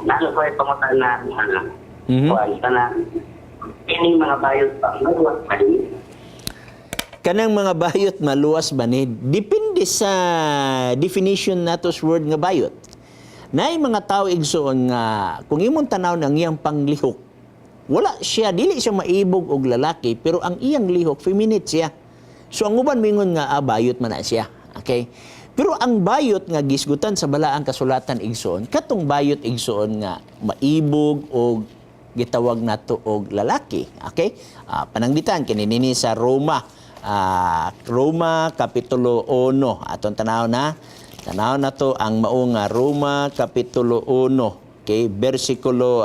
Nasa ko ay pangutan na kuwan ka na ining mga bayot pa maluwas pa rin. Kanang mga bayot maluwas ba ni? Depende sa definition nato sa word nga bayot. Naay mga tao igsoon nga kung imong tanaw ng iyang panglihok, wala siya, dili siya maibog og lalaki, pero ang iyang lihok feminine siya. So ang uban mingon nga bayot man na siya. Okay? Pero ang bayot nga gisgutan sa balaang kasulatan igsoon, katong bayot igsoon nga maibog og gitawag nato og lalaki. Okay? Pananglitan kini sa Roma. Roma Kapitulo 1. Atong tanaw na. Tanaw na to ang maong Roma Kapitulo 1. Okay? Versikulo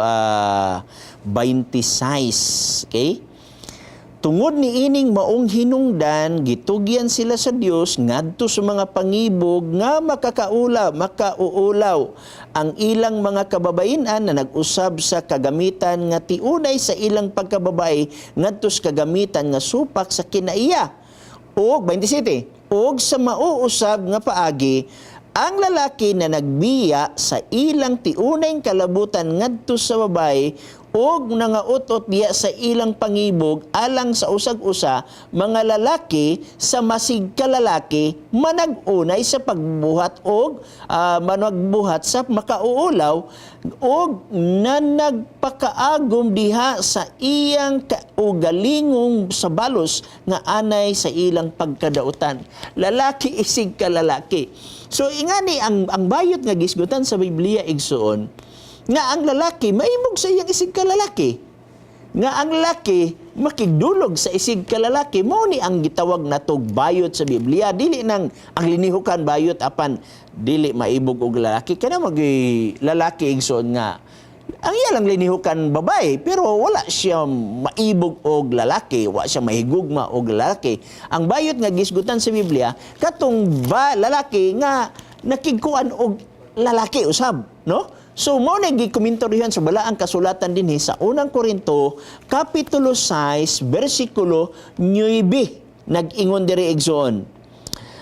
26. Okay? Tungod ni ining maong hinungdan, gitugyan sila sa Dios ngadto sa mga pangibog nga makauulaw ang ilang mga kababainan na nag-usab sa kagamitan nga tiunay sa ilang pagkababay ngadto sa kagamitan nga supak sa kinaiya. Og 27, og sa mauusab nga paagi ang lalaki na nagbiya sa ilang tiunay kalabutan ngadto sa babae og nangautot diya sa ilang pangibog alang sa usag-usa mga lalaki sa masig kalalaki manag-unay sa pagbuhat og managbuhat sa makauulaw og nanagpakaagom diha sa iyang kaugalingong sa balos nga anay sa ilang pagkadautan. Lalaki isig kalalaki. So ingani ang bayot nga gisgutan sa Biblia igsuon nga ang lalaki maibog sa iyang isig kalalaki. Nga ang lalaki makigdulog sa isig kalalaki. Mao ni ang gitawag natog bayot sa Biblia. Dili nang ang linihukan bayot apan dili maibog og lalaki. Kana lalaki igsoon nga ang iya lang linihukan babae pero wala siya maibog og lalaki, wala siya mahigugma og lalaki. Ang bayot nga gisgutan sa Biblia katong lalaki nga nakigkuan og lalaki usab, no? So, mo nagikomentaryohan sa balaang kasulatan dinhi sa unang Korinto, Kapitulo 6, versikulo 9, nag-ingon diri igsoon.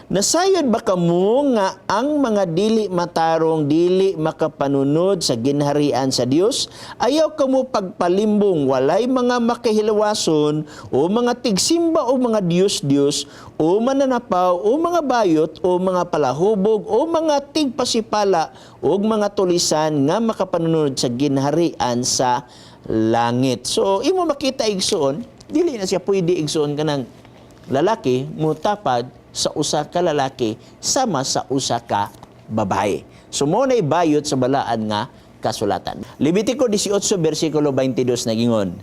Nasayod ba kamo nga ang mga dili matarong, dili makapanunod sa ginharian sa Dios? Ayaw kamo pagpalimbong, walay mga makahilwason, o mga tigsimba o mga Diyos-Diyos, o mananapaw, o mga bayot, o mga palahubog, o mga tigpasipala, o mga tulisan nga makapanunod sa ginharian sa langit. So, imo makita igsoon, dili na siya pwede igsoon kanang lalaki, mutapad, sa usa ka lalaki sama sa usa ka babae. So mo nay bayot sa balaan nga kasulatan. Levitico 18 bersikulo 22 nagingon,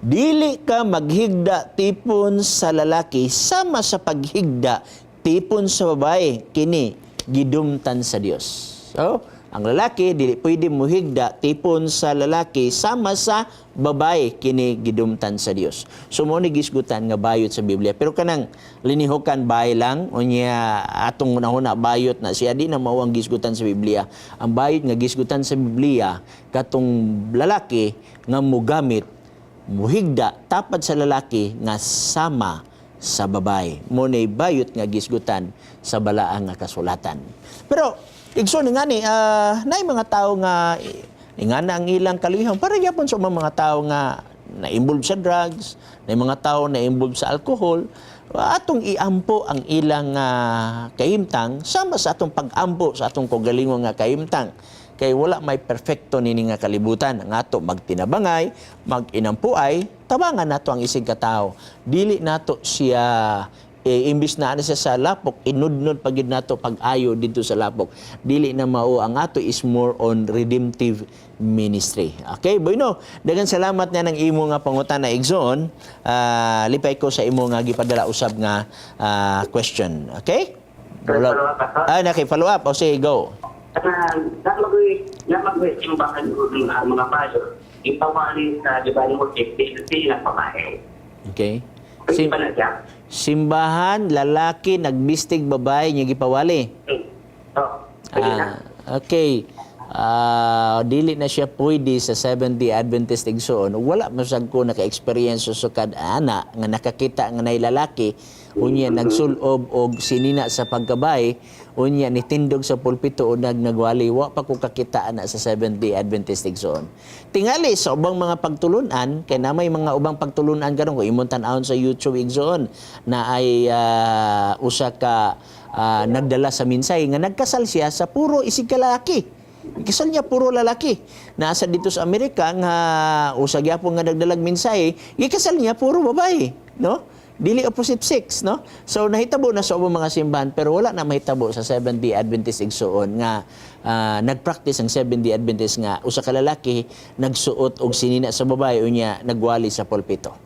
dili ka maghigda tipon sa lalaki sama sa paghigda tipon sa babae, kini gidumtan sa Dios. So ang lalaki dili pwede muhigda tipon sa lalaki sama sa babae, kini gidumtan sa Dios. So mo ni gisgutan nga bayot sa Biblia. Pero kanang linihukan bay lang unya atong una-una bayot na siya di na mao ang gisgutan sa Biblia. Ang bayot nga gisgutan sa Biblia katong lalaki nga mugamit muhigda tapad sa lalaki nga sama sa babae. Mo ni bayot nga gisgutan sa balaang nga kasulatan. Pero igsoon nga ni, naay mga tao nga ingana ang ilang kaluhihang para gyapon sa mga tao nga na-involve sa drugs, naay mga tao na-involve sa alcohol, atong iampo ang ilang kahimtang sama sa atong pag-ampo sa atong kaugalingong nga kahimtang. Kay wala may perfecto nini nga kalibutan. Ang ato magtinabangay, mag-inampuay, tabangan nato ang isig katao. Dili nato siya imbis na siya sa lapok, inudnod pagid nato pag-ayo dito sa lapok. Dili na mao, ang ato is more on redemptive ministry. Okay, bueno, daghang salamat na ng imo nga pangutana igsoon. Lipay ko sa imo nga gipadala usab nga question. Okay? Follow up. O sige, go. Simbahan ng mga paso, ipawali sa diba mo ng pamahe. Okay. Simbahan, lalaki, nagbistig babae, niya gipawali. Okay. dili na siya pwede sa Seventh-day Adventist igsoon, wala masag ko naka-experience sa kad ana nga nakakita nga nay lalaki unya nagsulob og sinina sa pagkabay, unya nitindog sa pulpito o nagwali, wa pa ko kakita na sa Seventh-day Adventist igsoon. Tingali sa ubang mga pagtulunan, kay na may mga ubang pagtulunan karon ko imong tan-awon sa YouTube igsoon na ay usa ka nagdala sa minsay nga nagkasal siya sa puro isig ka lalaki. Kasal niya puro lalaki. Nasa dito sa Amerika nga usa gyapon nga nagdalag minsay, gikasal niya puro babae, no? Dili opposite sex, no? So nahitabo na sa ubang mga simbahan pero wala na mahitabo sa Seventh-day Adventist igsoon nga nagpractice ang Seventh-day Adventist nga usa ka lalaki nagsuot og sinina sa babae unya nagwali sa pulpito.